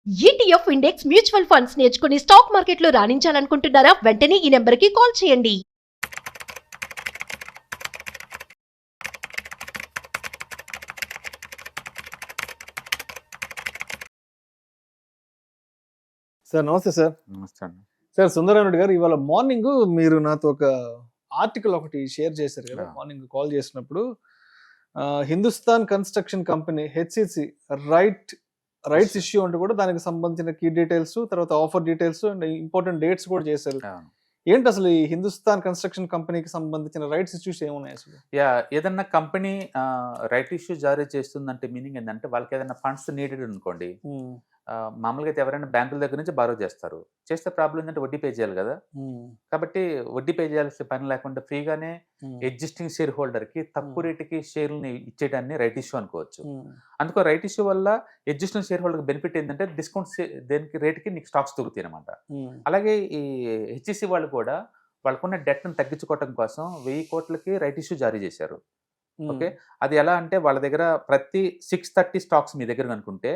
ETF index mutual funds నేర్చుకుని stock మార్కెట్లో రాణించాలనుకుంటున్నారా? వెంటనే ఈ నెంబర్కి కాల్ చేయండి. సార్ నమస్తే సార్. నమస్తే అండి. సార్ సుందరరెడ్డి గారు, ఇవాళ మార్నింగ్ మీరు నాతో ఒక ఆర్టికల్ ఒకటి షేర్ చేశారు కదా. మార్నింగ్ కాల్ చేసినప్పుడు Hindustan construction company HCC rights issue అంటే కూడా దానికి సంబంధించిన కీ డీటెయిల్స్, తర్వాత offer details and important dates కూడా చేశారు. ఏంటి అసలు ఈ హిందుస్థాన్ కన్స్ట్రక్షన్ కంపెనీకి సంబంధించిన రైట్స్ ఇష్యూస్ ఏమున్నాయి అసలు? ఏదన్నా కంపెనీ రైట్ ఇష్యూ జారీ చేస్తుందంటే మీనింగ్ ఏంటంటే వాళ్ళకి ఏదైనా ఫండ్స్ నీడెడ్ అనుకోండి. మామూలుగా అయితే ఎవరైనా బ్యాంకుల దగ్గర నుంచి బారో చేస్తారు. చేస్తే ప్రాబ్లం ఏంటంటే వడ్డీ పే చేయాలి కదా. కాబట్టి వడ్డీ పే చేయాల్సిన పని లేకుండా ఫ్రీగానే ఎగ్జిస్టింగ్ షేర్ హోల్డర్ కి తక్కువ రేటుకి షేర్ని ఇచ్చేయడాన్ని రైట్ ఇష్యూ అనుకోవచ్చు. అందుకో రైట్ ఇష్యూ వల్ల ఎగ్జిస్టింగ్ షేర్ హోల్డర్ బెనిఫిట్ ఏంటంటే డిస్కౌంట్ దేనికి రేటుకి నీకు స్టాక్స్ దొరుకుతాయి అనమాట. అలాగే ఈ హెచ్సిసి వాళ్ళు కూడా వాళ్ళకున్న డెట్ను తగ్గించుకోవడం కోసం 1000 కోట్లకి రైట్ ఇష్యూ జారీ చేశారు. ఓకే, అది ఎలా అంటే వాళ్ళ దగ్గర ప్రతి 630 స్టాక్స్ మీ దగ్గర అనుకుంటే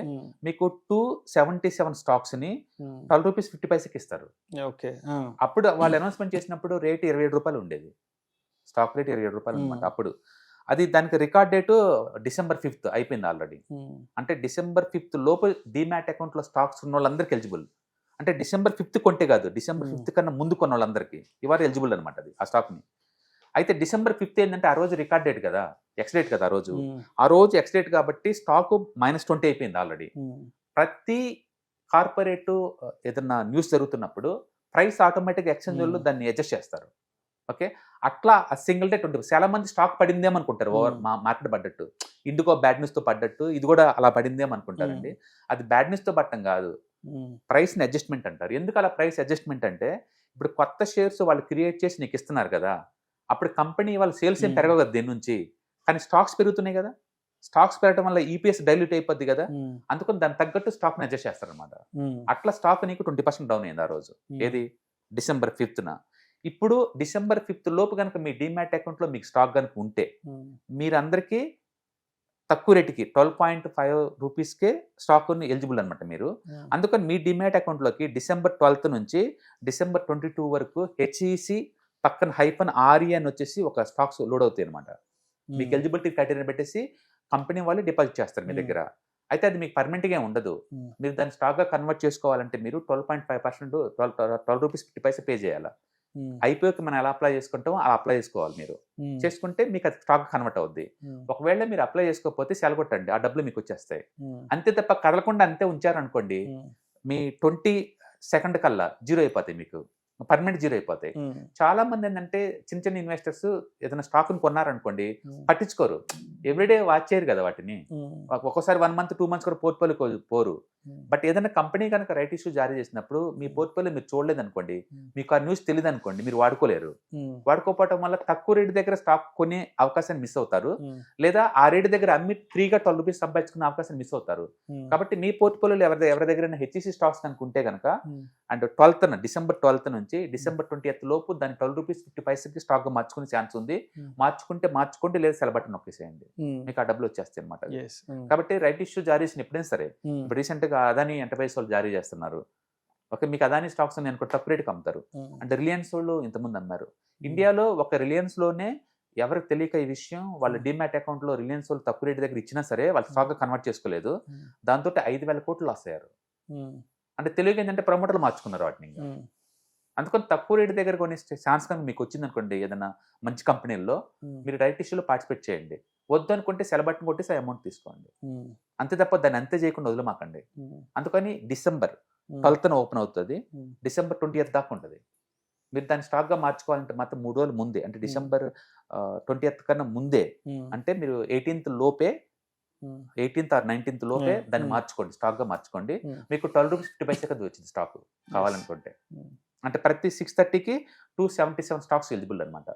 మీకు 277 స్టాక్స్ ని ₹12.50 ఇస్తారు. అప్పుడు వాళ్ళు అనౌన్స్మెంట్ చేసినప్పుడు రేట్ ₹27 ఉండేది. స్టాక్ రేట్ ₹27 అనమాట. అప్పుడు అది దానికి రికార్డ్ డేటు December 5th అయిపోయింది ఆల్రెడీ. అంటే December 5th లోపు డిమాట్ అకౌంట్ లో స్టాక్స్ ఉన్న వాళ్ళందరికీ ఎలిజిబుల్. అంటే December 5th కొంటే కాదు, December 5th కన్నా ముందు కొన్న వాళ్ళందరికీ ఇవాళ ఎలిజిబుల్ అనమాట అది ఆ స్టాక్ ని. అయితే December 5th ఏంటంటే ఆ రోజు రికార్డ్ డేట్ కదా, ఎక్స్ డేట్ కదా ఆ రోజు ఎక్స్ డేట్ కాబట్టి స్టాక్ -20 అయిపోయింది ఆల్రెడీ. ప్రతి కార్పొరేట్ ఏదన్నా న్యూస్ జరుగుతున్నప్పుడు ప్రైస్ ఆటోమేటిక్ ఎక్స్చేంజ్ వాళ్ళు దాన్ని అడ్జస్ట్ చేస్తారు. ఓకే, అట్లా సింగిల్ డే 20. చాలా మంది స్టాక్ పడిందేమనుకుంటారు ఓవర్ మార్కెట్ పడ్డట్టు, ఇండికో బ్యాడ్ న్యూస్ తో పడ్డట్టు ఇది కూడా అలా పడిందేమనుకుంటారండి. అది బ్యాడ్ న్యూస్ తో పట్టడం కాదు, ప్రైస్ ని అడ్జస్ట్మెంట్ అంటారు. ఎందుకు అలా ప్రైస్ అడ్జస్ట్మెంట్ అంటే ఇప్పుడు కొత్త షేర్స్ వాళ్ళు క్రియేట్ చేసి నీకు ఇస్తున్నారు కదా, అప్పుడు కంపెనీ వాళ్ళ సేల్స్ ఏం పెరగవు కదా దేని నుంచి, కానీ స్టాక్స్ పెరుగుతున్నాయి కదా. స్టాక్స్ పెరగడం వల్ల ఈపీఎస్ డైల్యూట్ అయిపోద్ది కదా, అందుకని దానికి తగ్గట్టు స్టాక్ ని అడ్జస్ట్ చేస్తారనమాట. అట్లా స్టాక్ నీకు 20% డౌన్ అయింది ఆ రోజు. ఏది December 5th. ఇప్పుడు December 5th లోపు కనుక మీ డిమాట్ అకౌంట్ లో మీకు స్టాక్ కనుక ఉంటే మీరందరికీ తక్కువ రేటుకి ₹12.5కే స్టాక్ ఎలిజిబుల్ అనమాట మీరు. అందుకని మీ డిమాట్ అకౌంట్ లోకి December 12th నుంచి December 22 వరకు హెచ్ఈసి పక్కన -RE అని వచ్చేసి ఒక స్టాక్స్ లోడ్ అవుతాయి అనమాట. మీకు ఎలిజిబిలిటీ క్రైటీరియా పెట్టేసి కంపెనీ వాళ్ళు డిపాజిట్ చేస్తారు మీ దగ్గర. అయితే అది మీకు పర్మనెంట్ గా ఉండదు. మీరు దాన్ని స్టాక్ గా కన్వర్ట్ చేసుకోవాలంటే మీరు 12.5% ₹12.50 పే చేయాలి. ఐపీఓకి మనం ఎలా అప్లై చేసుకుంటామో అలా అప్లై చేసుకోవాలి. మీరు చేసుకుంటే మీకు అది స్టాక్ కన్వర్ట్ అవుద్ది. ఒకవేళ మీరు అప్లై చేసుకోకపోతే సెలగొట్టండి, ఆ డబ్బులు మీకు వచ్చేస్తాయి. అంతే తప్ప కదలకుండా అంతే ఉంచారనుకోండి, మీ 22nd కల్లా జీరో అయిపోతాయి, మీకు పర్మనెంట్ జీరో అయిపోతాయి. చాలా మంది ఏంటంటే చిన్న ఇన్వెస్టర్స్ ఏదైనా స్టాక్ కొన్నారనుకోండి పట్టించుకోరు, ఎవ్రీడే వాచ్ చేయరు కదా వాటిని. ఒక్కోసారి 1 month 2 months కూడా పోర్ట్ఫోలియో పోరు. బట్ ఏదైనా కంపెనీ కనుక రైట్ ఇష్యూ జారీ చేసినప్పుడు మీ పోర్ట్ఫోలియో మీరు చూడలేదు అనుకోండి, మీకు ఆ న్యూస్ తెలియదు అనుకోండి, మీరు వాడుకోలేరు. వాడుకోకపోవడం వల్ల తక్కువ రేటు దగ్గర స్టాక్ కొనే అవకాశాన్ని మిస్ అవుతారు, లేదా ఆ రేటు దగ్గర అమ్మి ఫ్రీగా ₹12 సంపాదించుకునే అవకాశాన్ని మిస్ అవుతారు. కాబట్టి మీ పోర్ట్ఫోలియోలో ఎవరి దగ్గర హెచ్ఈసి స్టాక్స్ కనుక ఉంటే కనుక అండ్ December 12th నుంచి December 20th లోపు దాన్ని ₹12.50కి స్టాక్ గా మార్చుకునే ఛాన్స్ ఉంది. మార్చుకోండి, లేదా సెల్ బటన్ నొక్కేసేయండి, మీకు ఆ డబ్బులు వచ్చేస్తాయి అనమాట. కాబట్టి రైట్ ఇష్యూ జారీ చేసిన ఎప్పుడైనా సరే, ఇప్పుడు రీసెంట్ గా అదాని ఎంటర్ప్రైజ్ వాళ్ళు జారీ చేస్తున్నారు. ఓకే, మీకు అదాని స్టాక్స్ అనుకో తక్కువ రేటుకి అమ్ముతారు. అంటే రిలయన్స్ వాళ్ళు ఇంతకుముందు అమ్మారు. ఇండియాలో ఒక రిలయన్స్ లోనే ఎవరికి తెలియక ఈ విషయం, వాళ్ళ డిమాట్ అకౌంట్ లో రిలయన్స్ వాళ్ళు తక్కువ రేటు దగ్గర ఇచ్చినా సరే వాళ్ళు స్టాక్ గా కన్వర్ట్ చేసుకోలేదు. దాంతో 5,000 కోట్లు లాస్ అయ్యారు. అంటే తెలియక ఏంటంటే ప్రమోటర్లు మార్చుకున్నారు వాటిని. అందుకని తక్కువ రేటు దగ్గర కొన్ని ఛాన్స్ కనుక మీకు వచ్చింది అనుకోండి ఏదైనా మంచి కంపెనీల్లో, మీరు రైట్ ఇష్యూలో పార్టిసిపేట్ చేయండి. వద్దు అనుకుంటే సెల్ బటన్ కొట్టేసి అమౌంట్ తీసుకోండి, అంతే తప్ప దాన్ని అంతే చేయకుండా వదిలేమాకండి. అందుకని December 12th ఓపెన్ అవుతుంది, December 20th దాకా ఉంటుంది. మీరు దాన్ని స్టాక్ గా మార్చుకోవాలంటే మాత్రం 3 రోజులు ముందే, అంటే December 20th కన్నా ముందే, అంటే మీరు 18th లోపే 18th or 19th లోపే దాన్ని మార్చుకోండి, స్టాక్ గా మార్చుకోండి. మీకు ₹12.50 వచ్చింది స్టాక్ కావాలనుకుంటే. అంటే ప్రతి 630కి 277 స్టాక్స్ ఎలిజిబుల్ అనమాట.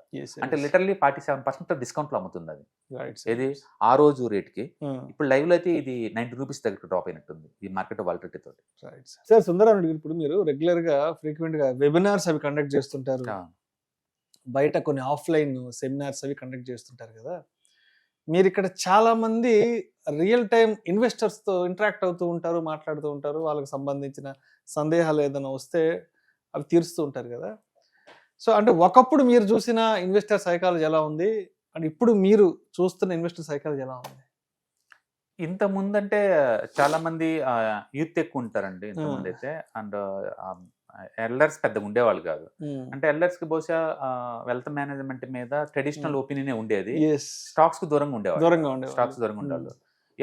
అంటే లిటరల్లీ 47% డిస్కౌంట్ లో అమ్ముతుంది అది. ఇది ఆ రోజు రేట్ కి. ఇప్పుడు లైవ్ లో అయితే ఇది ₹90 దగ్గర డ్రాప్ అయినట్టుంది ఈ మార్కెట్ వాలిడిటీ తోటి. సార్ సుందరరెడ్డి, ఇప్పుడు మీరు రెగ్యులర్ గా ఫ్రీక్వెంట్ గా వెబినార్స్ అవి కండక్ట్ చేస్తుంటారు, బయట కొన్ని ఆఫ్లైన్ సెమినార్స్ అవి కండక్ట్ చేస్తుంటారు కదా. మీరు ఇక్కడ చాలా మంది రియల్ టైం ఇన్వెస్టర్స్ తో ఇంటరాక్ట్ అవుతూ ఉంటారు, మాట్లాడుతూ ఉంటారు, వాళ్ళకి సంబంధించిన సందేహాలు ఏదైనా వస్తే అవి తీరుస్తూ ఉంటారు కదా. సో అంటే ఒకప్పుడు మీరు చూసిన ఇన్వెస్టర్ సైకాలజీ ఎలా ఉంది అండ్ ఇప్పుడు మీరు చూస్తున్న ఇన్వెస్టర్ సైకాలజీ ఎలా ఉంది? ఇంత ముందంటే చాలా మంది యూత్ ఎక్కువ ఉంటారండి ఇంత ముందు అయితే. అండ్ ఎల్డర్స్ పెద్దగా ఉండేవాళ్ళు కాదు. అంటే ఎల్డర్స్ కి బహుశా వెల్త్ మేనేజ్మెంట్ మీద ట్రెడిషనల్ ఒపీనియన్ ఉండేది. స్టాక్స్ కు దూరంగా ఉండేవాళ్ళు. స్టాక్స్ దూరంగా ఉండేవాళ్ళు.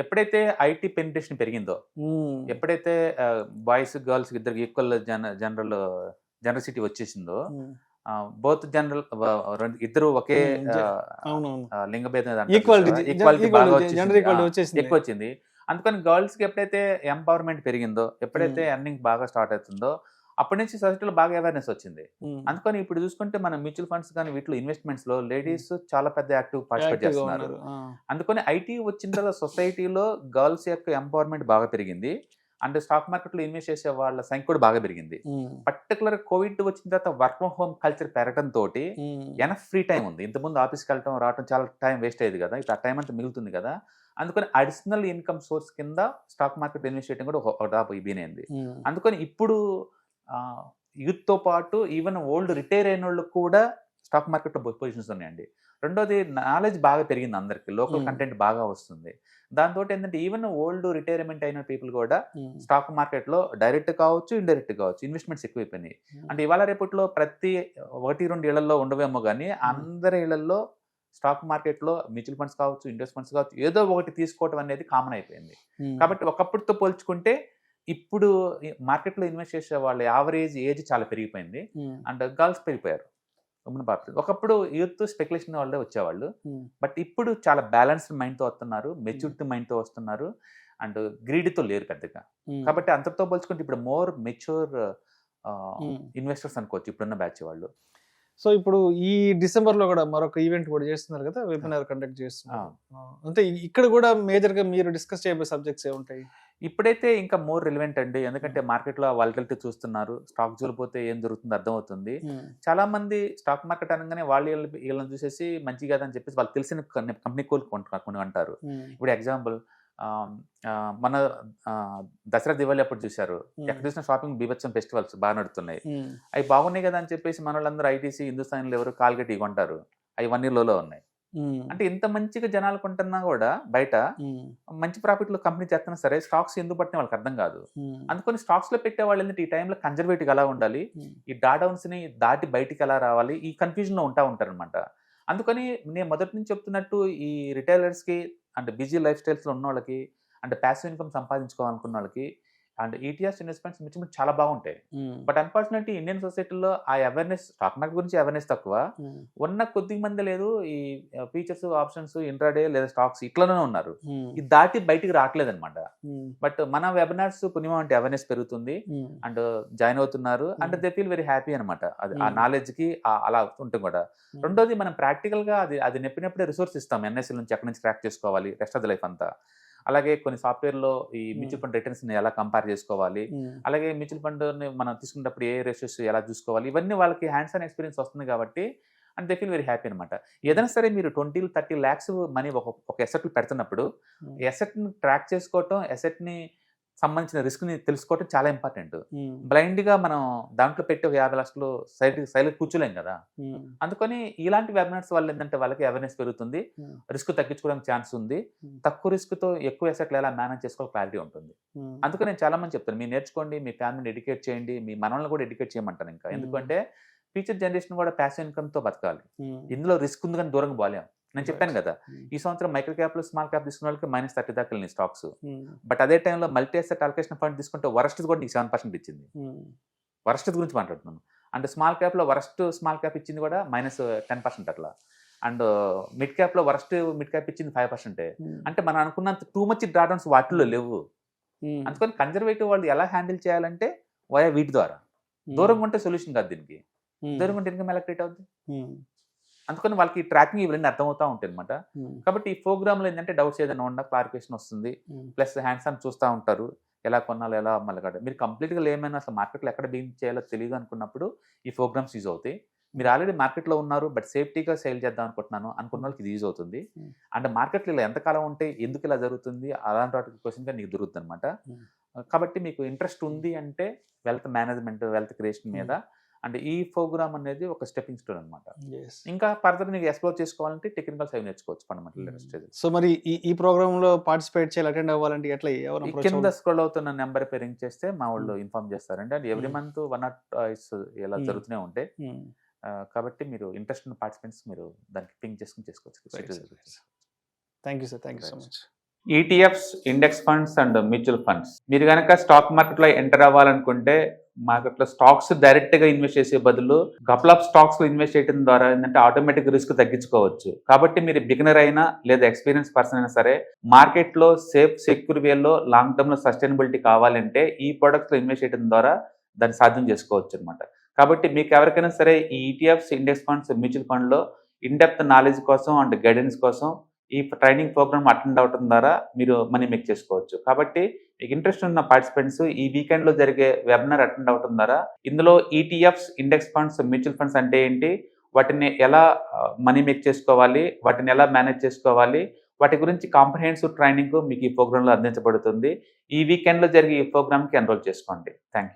ఎప్పుడైతే ఐటీ పెనిట్రేషన్ పెరిగిందో, ఎప్పుడైతే బాయ్స్ గర్ల్స్ ఇద్దరికి ఈక్వల్ జనరసిటీ వచ్చేసిందో, బోత్ జనరల్ ఇద్దరు ఒకే లింగ భేదం ఈక్వాలిటీ బాగా ఎక్కువ వచ్చింది. అందుకని గర్ల్స్ కి ఎప్పుడైతే ఎంపవర్మెంట్ పెరిగిందో, ఎప్పుడైతే ఎర్నింగ్ బాగా స్టార్ట్ అవుతుందో, అప్పటి నుంచి సొసైటీలో బాగా అవేర్నెస్ వచ్చింది. అందుకని ఇప్పుడు చూసుకుంటే మన మ్యూచువల్ ఫండ్స్ కానీ వీటిలో ఇన్వెస్ట్మెంట్స్ లో లేడీస్ చాలా పెద్ద యాక్టివ్ పార్టిసిపేట్ చేస్తున్నారు. అందుకని ఐటీ వచ్చిన తర్వాత సొసైటీలో గర్ల్స్ యొక్క ఎంపవర్మెంట్ బాగా పెరిగింది. అండ్ స్టాక్ మార్కెట్ లో ఇన్వెస్ట్ చేసే వాళ్ళ సంఖ్య కూడా బాగా పెరిగింది. పర్టికులర్ కోవిడ్ వచ్చిన తర్వాత వర్క్ ఫ్రమ్ హోమ్ కల్చర్ పెరగడం తోటి ఎనఫ్ ఫ్రీ టైం ఉంది. ఇంతకుముందు ఆఫీస్కి వెళ్ళటం రావడం చాలా టైం వేస్ట్ అయ్యేది కదా, ఇప్పుడు ఆ టైం అంతా మిగులుతుంది కదా. అందుకని అడిషనల్ ఇన్కమ్ సోర్స్ కింద స్టాక్ మార్కెట్ ఇన్వెస్ట్ చేయడం కూడా ఒక టాప్ ఇబీనైంది. అందుకని ఇప్పుడు యూత్ తో పాటు ఈవెన్ ఓల్డ్ రిటైర్ అయిన వాళ్ళు కూడా స్టాక్ మార్కెట్ లో పొజిషన్స్ ఉన్నాయండి. రెండోది నాలెడ్జ్ బాగా పెరిగింది, అందరికి లోకల్ కంటెంట్ బాగా వస్తుంది. దాంతో ఏంటంటే ఈవెన్ ఓల్డ్ రిటైర్మెంట్ అయిన పీపుల్ కూడా స్టాక్ మార్కెట్ లో డైరెక్ట్ కావచ్చు, ఇండైరెక్ట్ కావచ్చు, ఇన్వెస్ట్మెంట్స్ ఎక్కువైపోయినాయి. అంటే ఇవాళ రేపట్లో ప్రతి 1-2 ఇళ్లలో ఉండవేమో కానీ అందరి ఇళ్లలో స్టాక్ మార్కెట్ లో మ్యూచువల్ ఫండ్స్ కావచ్చు, ఇండెక్స్ ఫండ్స్ కావచ్చు, ఏదో ఒకటి తీసుకోవడం అనేది కామన్ అయిపోయింది. కాబట్టి ఒకప్పటితో పోల్చుకుంటే ఇప్పుడు మార్కెట్లో ఇన్వెస్ట్ చేసే వాళ్ళ యావరేజ్ ఏజ్ చాలా పెరిగిపోయింది. అండ్ గర్ల్స్ పెరిగిపోయారు. ఒకప్పుడు యూత్ స్పెక్యులేషన్ వాళ్ళే వచ్చేవాళ్ళు, బట్ ఇప్పుడు చాలా బ్యాలెన్స్డ్ మైండ్ తో వస్తున్నారు, మెచ్యూరిటీ మైండ్ తో వస్తున్నారు, అండ్ గ్రీడ్తో లేరు పెద్దగా. కాబట్టి అంతటితో పోల్చుకుంటే ఇప్పుడు మోర్ మెచ్యూర్ ఇన్వెస్టర్స్ అనుకోవచ్చు ఇప్పుడున్న బ్యాచ్ వాళ్ళు. సో ఇప్పుడు ఈ డిసెంబర్ లో కూడా మరొక ఈవెంట్ కూడా చేస్తున్నారు కదా, వెబినార్ కండక్ట్ చేస్తున్నారు. అంటే ఇక్కడ కూడా మేజర్ గా మీరు డిస్కస్ చేయబోయే సబ్జెక్ట్స్ ఏముంటాయి? ఇప్పుడైతే ఇంకా మోర్ రిలవెంట్ అండి, ఎందుకంటే మార్కెట్ లో వాలటిలిటీ చూస్తున్నారు, స్టాక్ జోలిపోతే ఏం దొరుకుతుందో అర్థమవుతుంది. చాలా మంది స్టాక్ మార్కెట్ అనగానే వీళ్ళని చూసేసి మంచి కాదని చెప్పేసి వాళ్ళు తెలిసిన కంపెనీ కొన్ని అంటారు. ఇప్పుడు ఎగ్జాంపుల్ మన దసరా దివాళీ అప్పుడు చూశారు, ఎక్కడ చూసిన షాపింగ్ బీభత్సం ఫెస్టివల్స్ బాగా నడుతున్నాయి. అవి బాగున్నాయి కదా అని చెప్పేసి మన వాళ్ళందరూ ఐటీసీ హిందుస్థాన్లో ఎవరు కాల్గేట్ కొంటారు, అవి 1 year లోలో ఉన్నాయి. అంటే ఇంత మంచిగా జనాలు కొంటున్నా కూడా బయట మంచి ప్రాఫిట్ లో కంపెనీ చేస్తున్నా సరే స్టాక్స్ ఎందుకు పట్టిన వాళ్ళకి అర్థం కాదు. అందుకని స్టాక్స్ లో పెట్టే వాళ్ళు ఏంటంటే ఈ టైంలో కన్జర్వేటివ్ ఎలా ఉండాలి, ఈ డాడౌన్స్ ని దాటి బయటికి ఎలా రావాలి, ఈ కన్ఫ్యూజన్ లో ఉంటారు అనమాట. అందుకని నేను మొదటి నుంచి చెప్తున్నట్టు ఈ రిటైలర్స్ కి అంటే బిజీ లైఫ్ స్టైల్స్ లో ఉన్న వాళ్ళకి అంటే ప్యాసివ్ ఇన్కమ్ సంపాదించుకోవాలనుకున్న వాళ్ళకి అండ్ ఈటీఎస్ ఇన్వెస్ట్మెంట్స్ మించి చాలా బాగుంటాయి. బట్ అన్ఫార్చునేట్లీ ఇండియన్ సొసైటీలో ఆ అవేర్నెస్, స్టాక్ మార్కెట్ గురించి అవేర్నెస్ తక్కువ, ఉన్న కొద్ది మంది లేదు ఈ ఫీచర్స్, ఆప్షన్స్, ఇంట్రాడే లేదా స్టాక్స్ ఇట్లనే ఉన్నారు, ఇది దాటి బయటికి రావట్లేదు అనమాట. బట్ మన వెబినార్స్ పుణ్యమా అంటే అవేర్నెస్ పెరుగుతుంది అండ్ జాయిన్ అవుతున్నారు and they feel very happy అనమాట. అది ఆ నాలెడ్జ్ కి అలా ఉంటుంది కూడా. రెండోది మనం ప్రాక్టికల్ గా అది నెప్పినప్పుడే రిసోర్స్ ఇస్తాం, ఎన్ఎస్ఎల్ నుంచి ఎక్కడి నుంచి క్రాక్ చేసుకోవాలి రెస్ట్ ఆఫ్ ద లైఫ్ అంతా. అలాగే కొన్ని సాఫ్ట్వేర్ లో ఈ మ్యూచువల్ ఫండ్ రిటర్న్స్ ని ఎలా కంపేర్ చేసుకోవాలి, అలాగే మ్యూచువల్ ఫండ్ ని మనం తీసుకున్నప్పుడు ఏ రేషియోస్ ఎలా చూసుకోవాలి, ఇవన్నీ వాళ్ళకి హ్యాండ్స్ ఆన్ ఎక్స్పీరియన్స్ వస్తుంది కాబట్టి and they feel very happy అనమాట. ఏదైనా సరే మీరు 20-30 lakhs మనీ ఒక ఎసెట్ పెడుతున్నప్పుడు ఎసెట్ ని ట్రాక్ చేసుకోవటం, ఎసెట్ ని సంబంధించిన రిస్క్ ని తెలుసుకోవటం చాలా ఇంపార్టెంట్. బ్లైండ్ గా మనం దాంట్లో పెట్టి 50 లక్షలు సైడ్ కూర్చోలేం కదా. అందుకని ఇలాంటి వెబినార్స్ వల్ల ఏంటంటే వాళ్ళకి అవేర్నెస్ పెరుగుతుంది, రిస్క్ తగ్గించుకోవడానికి ఛాన్స్ ఉంది, తక్కువ రిస్క్ తో ఎక్కువ ఎసెట్లు ఎలా మేనేజ్ చేసుకోవాలి క్లారిటీ ఉంటుంది. అందుకని నేను చాలా మంది చెప్తాను, మీరు నేర్చుకోండి, మీ ఫ్యామిలీని ఎడ్యుకేట్ చేయండి, మీ మనల్ని కూడా ఎడ్యుకేట్ చేయమంటాను. ఇంకా ఎందుకంటే ఫ్యూచర్ జనరేషన్ కూడా ప్యాసివ్ ఇన్కమ్ తో బతకాలి. ఇందులో రిస్క్ ఉంది కానీ దూరంగా పోలేం. నేను చెప్పాను కదా, ఈ సంవత్సరం మైక్రో క్యాప్ స్మాల్ క్యాప్ తీసుకున్న వాళ్ళకి -30 దాకా వెళ్ళినాయి స్టాక్స్. బట్ అదే టైంలో మల్టీ అసెట్ అలొకేషన్ ఫండ్ తీసుకుంటే వరస్ట్ కూడా నీకు 7% ఇచ్చింది. వరస్ట్ గురించి మాట్లాడుతున్నాను. అండ్ స్మాల్ క్యాప్ లో వరస్ట్ స్మాల్ క్యాప్ ఇచ్చింది కూడా -10% అట్లా. అండ్ మిడ్ క్యాప్ లో వరస్ట్ మిడ్ క్యాప్ ఇచ్చింది 5%. అంటే మనం అనుకున్నంత టూ మచ్ డ్రాడౌన్స్ వాటిల్లో లేవు. అందుకని కన్జర్వేటివ్ వాళ్ళు ఎలా హ్యాండిల్ చేయాలంటే వయా వీటి ద్వారా. దూరంగా ఉంటే సొల్యూషన్ కాదు దీనికి, దూరంగా ఉంటే ఇన్కమ్ ఎలా క్రియేట్ అవుతుంది. అందుకని వాళ్ళకి ట్రాకింగ్ ఇవన్నీ అర్థమవుతా ఉంటాయి అనమాట. కాబట్టి ఈ ప్రోగ్రామ్ లో ఏంటంటే డౌట్స్ ఏదైనా ఉన్నా క్లారిఫికేషన్ వస్తుంది, ప్లస్ హ్యాండ్స్ ఆన్ చూస్తూ ఉంటారు, ఎలా కొనాలి ఎలా అమ్మాలి కదా. మీరు కంప్లీట్గా ఏమైనా అసలు మార్కెట్లో ఎక్కడ బీయింగ్ చేయాలో తెలియదు అనుకున్నప్పుడు ఈ ప్రోగ్రామ్స్ యూజ్ అవుతాయి. మీరు ఆల్రెడీ మార్కెట్లో ఉన్నారు బట్ సేఫ్టీగా సేల్ చేద్దాం అనుకుంటున్నాను అనుకున్న వాళ్ళకి ఇది యూజ్ అవుతుంది. అండ్ మార్కెట్లో ఇలా ఎంతకాలం ఉంటే ఎందుకు ఇలా జరుగుతుంది అలాంటి వాటికి క్వశ్చన్గా నీకు దొరుకుతుంది అనమాట. కాబట్టి మీకు ఇంట్రెస్ట్ ఉంది అంటే వెల్త్ మేనేజ్మెంట్, వెల్త్ క్రియేషన్ మీద అండ్ ఈ ప్రోగ్రామ్ అనేది ఒక స్టెప్పింగ్ స్టోన్ అనమాట. ఇంకా ఫర్దర్ నీకు ఎక్స్ప్లోర్ చేసుకోవాలంటే టెక్నికల్స్ అవి నేర్చుకోవచ్చు ఫండమెంటల్ ఇంట్రెస్ట్. సో మరి ఈ ప్రోగ్రామ్ లో పార్టిసిపేట్ చేయాలి, అటెండ్ అవ్వాలంటే ఎట్లా కింద స్క్రోల్ అవుతున్న నెంబర్ పై రింగ్ చేస్తే మా వాళ్ళు ఇన్ఫార్మ్ చేస్తారండి. అండ్ ఎవ్రీ మంత్ 1 or 2 ఇలా జరుగుతూనే ఉంటాయి. కాబట్టి మీరు ఇంట్రెస్ట్ ఉన్న పార్టిసిపెంట్స్ మీరు దానికి పింక్ చేసుకుని చేసుకోవచ్చు. Thank you sir, thank you so much. ETFs, index funds and mutual funds. మీరు కనుక స్టాక్ మార్కెట్లో ఎంటర్ అవ్వాలనుకుంటే మార్కెట్లో స్టాక్స్ డైరెక్ట్ గా ఇన్వెస్ట్ చేసే బదులు కపుల్ ఆఫ్ స్టాక్స్ లో ఇన్వెస్ట్ చేయడం ద్వారా ఏంటంటే ఆటోమేటిక్ రిస్క్ తగ్గించుకోవచ్చు. కాబట్టి మీరు బిగినర్ అయినా లేదా ఎక్స్పీరియన్స్ పర్సన్ అయినా సరే మార్కెట్ లో సేఫ్ సెక్యూర్ వేలో లాంగ్ టర్మ్ లో సస్టైనబిలిటీ కావాలంటే ఈ ప్రొడక్ట్స్ లో ఇన్వెస్ట్ చేయడం ద్వారా దాన్ని సాధ్యం చేసుకోవచ్చు అనమాట. కాబట్టి మీకు ఎవరికైనా సరే ఈ ETFs, index funds, mutual fund లో ఇన్ డెప్త్ నాలెడ్జ్ కోసం అండ్ గైడెన్స్ కోసం ఈ ట్రైనింగ్ ప్రోగ్రామ్ అటెండ్ అవడం ద్వారా మీరు మనీ మేక్ చేసుకోవచ్చు. కాబట్టి మీకు ఇంట్రెస్ట్ ఉన్న పార్టిసిపెంట్స్ ఈ వీకెండ్ లో జరిగే వెబినార్ అటెండ్ అవడం ద్వారా ఇందులో ETFs, index funds, mutual funds అంటే ఏంటి, వాటిని ఎలా మనీ మేక్ చేసుకోవాలి, వాటిని ఎలా మేనేజ్ చేసుకోవాలి, వాటి గురించి కాంప్రహెన్సివ్ ట్రైనింగ్ మీకు ఈ ప్రోగ్రామ్ లో అందించబడుతుంది. ఈ వీకెండ్ లో జరిగే ఈ ప్రోగ్రామ్ కి ఎన్రోల్ చేసుకోండి. Thank you.